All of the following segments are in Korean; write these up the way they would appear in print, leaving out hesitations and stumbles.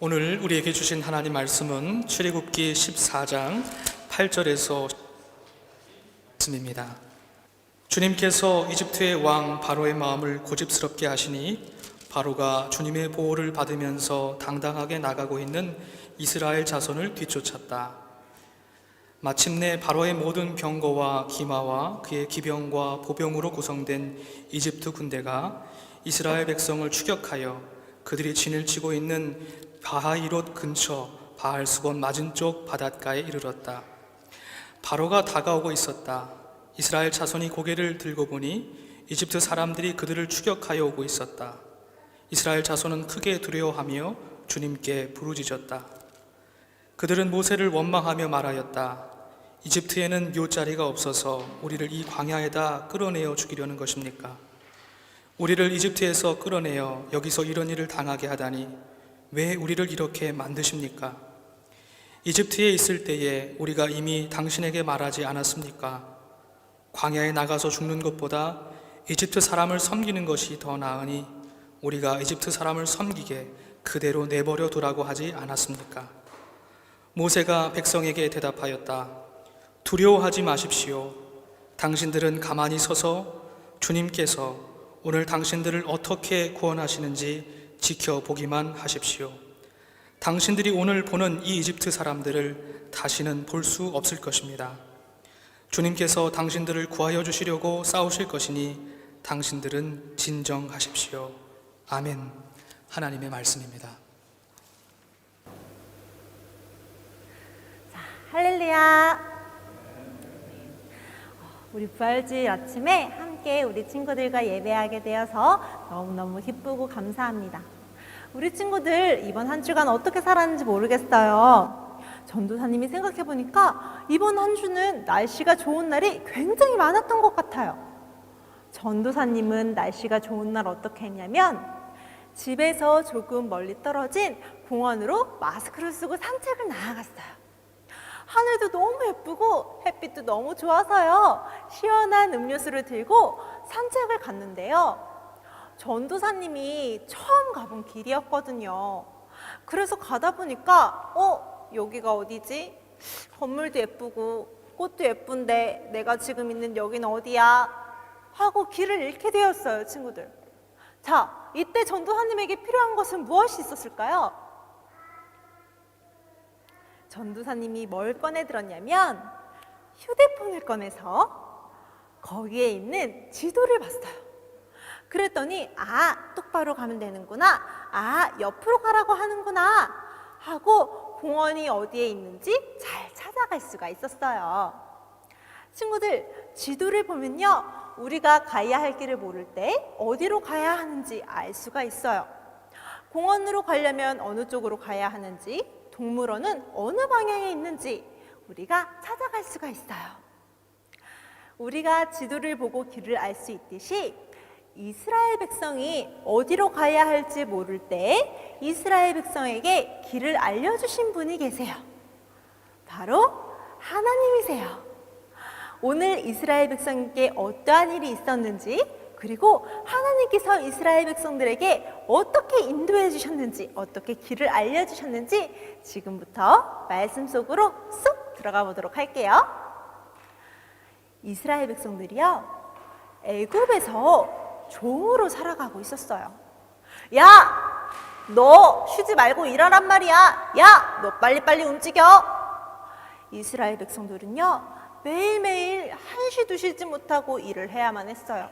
오늘 우리에게 주신 하나님 말씀은 출애굽기 14장 8절에서 말씀입니다. 주님께서 이집트의 왕 바로의 마음을 고집스럽게 하시니 바로가 주님의 보호를 받으면서 당당하게 나가고 있는 이스라엘 자손을 뒤쫓았다. 마침내 바로의 모든 병거와 기마와 그의 기병과 보병으로 구성된 이집트 군대가 이스라엘 백성을 추격하여 그들이 진을 치고 있는 바하이롯 근처 바알수본 맞은쪽 바닷가에 이르렀다. 바로가 다가오고 있었다. 이스라엘 자손이 고개를 들고 보니 이집트 사람들이 그들을 추격하여 오고 있었다. 이스라엘 자손은 크게 두려워하며 주님께 부르짖었다. 그들은 모세를 원망하며 말하였다. 이집트에는 묘자리가 없어서 우리를 이 광야에다 끌어내어 죽이려는 것입니까? 우리를 이집트에서 끌어내어 여기서 이런 일을 당하게 하다니 왜 우리를 이렇게 만드십니까? 이집트에 있을 때에 우리가 이미 당신에게 말하지 않았습니까? 광야에 나가서 죽는 것보다 이집트 사람을 섬기는 것이 더 나으니 우리가 이집트 사람을 섬기게 그대로 내버려 두라고 하지 않았습니까? 모세가 백성에게 대답하였다. 두려워하지 마십시오. 당신들은 가만히 서서 주님께서 오늘 당신들을 어떻게 구원하시는지 지켜보기만 하십시오. 당신들이 오늘 보는 이 이집트 사람들을 다시는 볼 수 없을 것입니다. 주님께서 당신들을 구하여 주시려고 싸우실 것이니 당신들은 진정하십시오. 아멘. 하나님의 말씀입니다. 자, 할렐루야. 우리 부활주일 아침에 함께 우리 친구들과 예배하게 되어서 너무너무 기쁘고 감사합니다. 우리 친구들 이번 한 주간 어떻게 살았는지 모르겠어요. 전도사님이 생각해보니까 이번 한 주는 날씨가 좋은 날이 굉장히 많았던 것 같아요. 전도사님은 날씨가 좋은 날 어떻게 했냐면 집에서 조금 멀리 떨어진 공원으로 마스크를 쓰고 산책을 나아갔어요. 하늘도 너무 예쁘고 햇빛도 너무 좋아서요. 시원한 음료수를 들고 산책을 갔는데요. 전도사님이 처음 가본 길이었거든요. 그래서 가다 보니까 여기가 어디지? 건물도 예쁘고 꽃도 예쁜데 내가 지금 있는 여기는 어디야? 하고 길을 잃게 되었어요, 친구들. 자, 이때 전도사님에게 필요한 것은 무엇이 있었을까요? 전도사님이 뭘 꺼내 들었냐면 휴대폰을 꺼내서 거기에 있는 지도를 봤어요. 그랬더니 똑바로 가면 되는구나, 옆으로 가라고 하는구나 하고 공원이 어디에 있는지 잘 찾아갈 수가 있었어요. 친구들, 지도를 보면요, 우리가 가야 할 길을 모를 때 어디로 가야 하는지 알 수가 있어요. 공원으로 가려면 어느 쪽으로 가야 하는지, 동물원은 어느 방향에 있는지 우리가 찾아갈 수가 있어요. 우리가 지도를 보고 길을 알 수 있듯이 이스라엘 백성이 어디로 가야 할지 모를 때 이스라엘 백성에게 길을 알려주신 분이 계세요. 바로 하나님이세요. 오늘 이스라엘 백성에게 어떠한 일이 있었는지, 그리고 하나님께서 이스라엘 백성들에게 어떻게 인도해 주셨는지, 어떻게 길을 알려주셨는지 지금부터 말씀 속으로 쏙 들어가 보도록 할게요. 이스라엘 백성들이요, 애굽에서 종으로 살아가고 있었어요. 야! 너 쉬지 말고 일하란 말이야. 야! 너 빨리빨리 움직여. 이스라엘 백성들은요, 매일매일 한시도 쉬지 못하고 일을 해야만 했어요.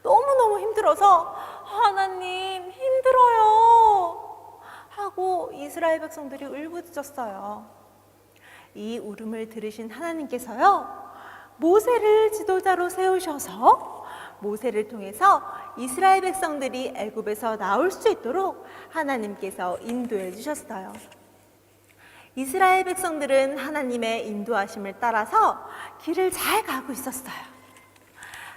너무너무 힘들어서 하나님 힘들어요 하고 이스라엘 백성들이 울부짖었어요. 이 울음을 들으신 하나님께서요, 모세를 지도자로 세우셔서 모세를 통해서 이스라엘 백성들이 애굽에서 나올 수 있도록 하나님께서 인도해 주셨어요. 이스라엘 백성들은 하나님의 인도하심을 따라서 길을 잘 가고 있었어요.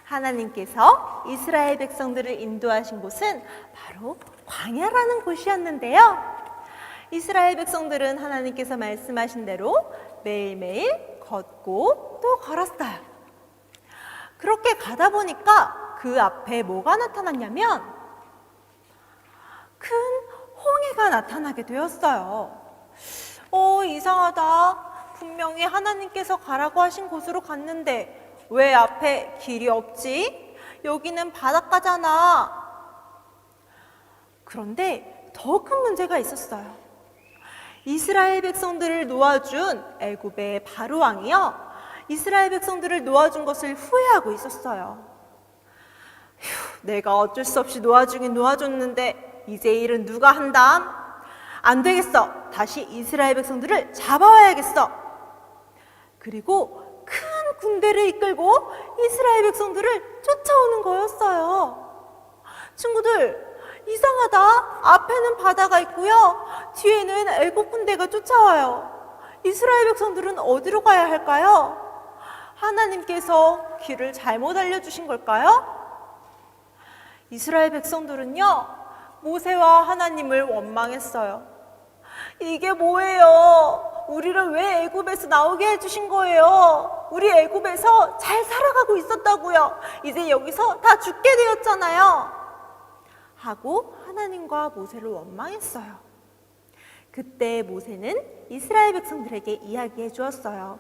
하나님께서 이스라엘 백성들을 인도하신 곳은 바로 광야라는 곳이었는데요. 이스라엘 백성들은 하나님께서 말씀하신 대로 매일매일 걷고 또 걸었어요. 그렇게 가다 보니까 그 앞에 뭐가 나타났냐면 큰 홍해가 나타나게 되었어요. 이상하다. 분명히 하나님께서 가라고 하신 곳으로 갔는데 왜 앞에 길이 없지? 여기는 바닷가잖아. 그런데 더 큰 문제가 있었어요. 이스라엘 백성들을 놓아준 애굽의 바로 왕이요, 이스라엘 백성들을 놓아준 것을 후회하고 있었어요. 내가 어쩔 수 없이 놓아주긴 놓아줬는데 이제 일은 누가 한담? 안 되겠어. 다시 이스라엘 백성들을 잡아와야겠어. 그리고 큰 군대를 이끌고 이스라엘 백성들을 쫓아오는 거였어요. 친구들, 이상하다. 앞에는 바다가 있고요, 뒤에는 애국 군대가 쫓아와요. 이스라엘 백성들은 어디로 가야 할까요? 하나님께서 길을 잘못 알려주신 걸까요? 이스라엘 백성들은요, 모세와 하나님을 원망했어요. 이게 뭐예요? 우리를 왜 애굽에서 나오게 해주신 거예요? 우리 애굽에서 잘 살아가고 있었다고요. 이제 여기서 다 죽게 되었잖아요. 하고 하나님과 모세를 원망했어요. 그때 모세는 이스라엘 백성들에게 이야기해 주었어요.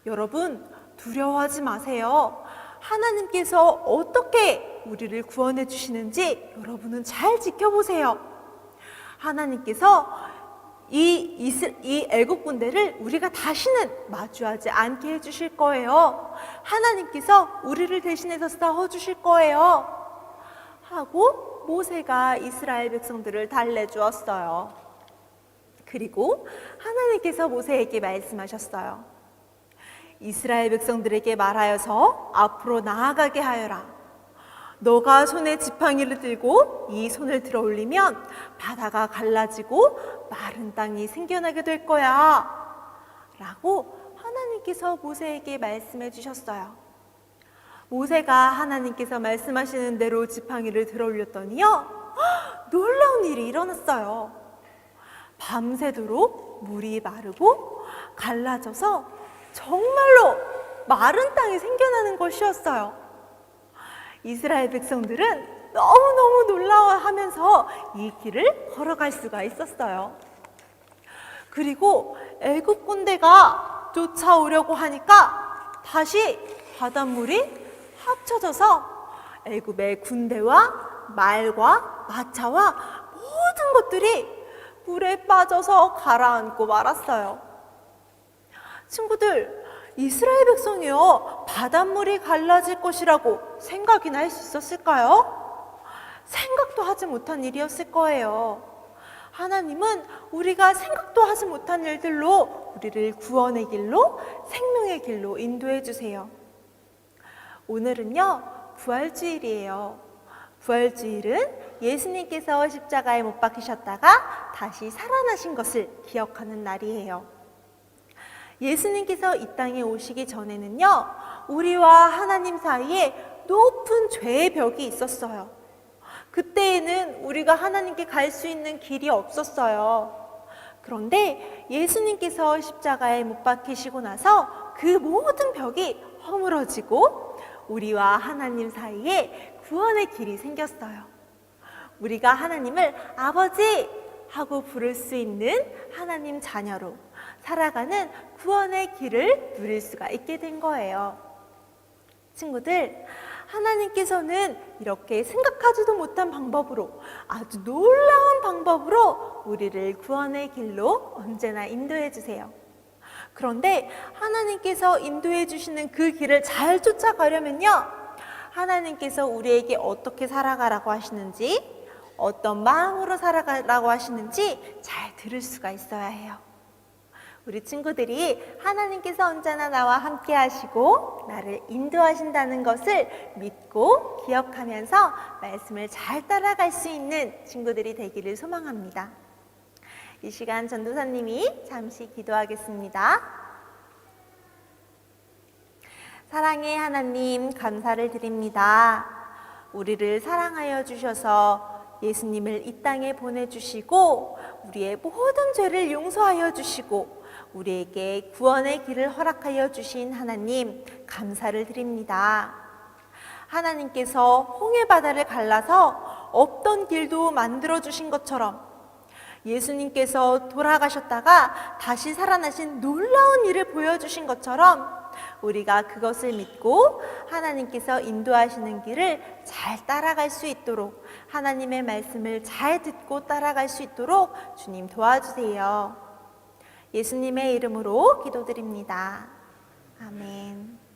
여러분, 두려워하지 마세요. 하나님께서 어떻게 우리를 구원해 주시는지 여러분은 잘 지켜보세요. 하나님께서 이 애국 군대를 우리가 다시는 마주하지 않게 해주실 거예요. 하나님께서 우리를 대신해서 싸워주실 거예요. 하고 모세가 이스라엘 백성들을 달래주었어요. 그리고 하나님께서 모세에게 말씀하셨어요. 이스라엘 백성들에게 말하여서 앞으로 나아가게 하여라. 너가 손에 지팡이를 들고 이 손을 들어 올리면 바다가 갈라지고 마른 땅이 생겨나게 될 거야. 라고 하나님께서 모세에게 말씀해 주셨어요. 모세가 하나님께서 말씀하시는 대로 지팡이를 들어 올렸더니요, 놀라운 일이 일어났어요. 밤새도록 물이 마르고 갈라져서 정말로 마른 땅이 생겨나는 것이었어요. 이스라엘 백성들은 너무너무 놀라워하면서 이 길을 걸어갈 수가 있었어요. 그리고 애굽 군대가 쫓아오려고 하니까 다시 바닷물이 합쳐져서 애굽의 군대와 말과 마차와 모든 것들이 물에 빠져서 가라앉고 말았어요. 친구들, 이스라엘 백성이요, 바닷물이 갈라질 것이라고 생각이나 할 수 있었을까요? 생각도 하지 못한 일이었을 거예요. 하나님은 우리가 생각도 하지 못한 일들로 우리를 구원의 길로, 생명의 길로 인도해 주세요. 오늘은요, 부활주일이에요. 부활주일은 예수님께서 십자가에 못 박히셨다가 다시 살아나신 것을 기억하는 날이에요. 예수님께서 이 땅에 오시기 전에는요, 우리와 하나님 사이에 높은 죄의 벽이 있었어요. 그때에는 우리가 하나님께 갈 수 있는 길이 없었어요. 그런데 예수님께서 십자가에 못 박히시고 나서 그 모든 벽이 허물어지고 우리와 하나님 사이에 구원의 길이 생겼어요. 우리가 하나님을 아버지 하고 부를 수 있는 하나님 자녀로 살아가는 구원의 길을 누릴 수가 있게 된 거예요. 친구들, 하나님께서는 이렇게 생각하지도 못한 방법으로, 아주 놀라운 방법으로 우리를 구원의 길로 언제나 인도해 주세요. 그런데 하나님께서 인도해 주시는 그 길을 잘 쫓아가려면요, 하나님께서 우리에게 어떻게 살아가라고 하시는지, 어떤 마음으로 살아가라고 하시는지 잘 들을 수가 있어야 해요. 우리 친구들이 하나님께서 언제나 나와 함께 하시고 나를 인도하신다는 것을 믿고 기억하면서 말씀을 잘 따라갈 수 있는 친구들이 되기를 소망합니다. 이 시간 전도사님이 잠시 기도하겠습니다. 사랑의 하나님, 감사를 드립니다. 우리를 사랑하여 주셔서 예수님을 이 땅에 보내주시고 우리의 모든 죄를 용서하여 주시고 우리에게 구원의 길을 허락하여 주신 하나님, 감사를 드립니다. 하나님께서 홍해 바다를 갈라서 없던 길도 만들어 주신 것처럼 예수님께서 돌아가셨다가 다시 살아나신 놀라운 일을 보여주신 것처럼 우리가 그것을 믿고 하나님께서 인도하시는 길을 잘 따라갈 수 있도록, 하나님의 말씀을 잘 듣고 따라갈 수 있도록 주님 도와주세요. 예수님의 이름으로 기도드립니다. 아멘.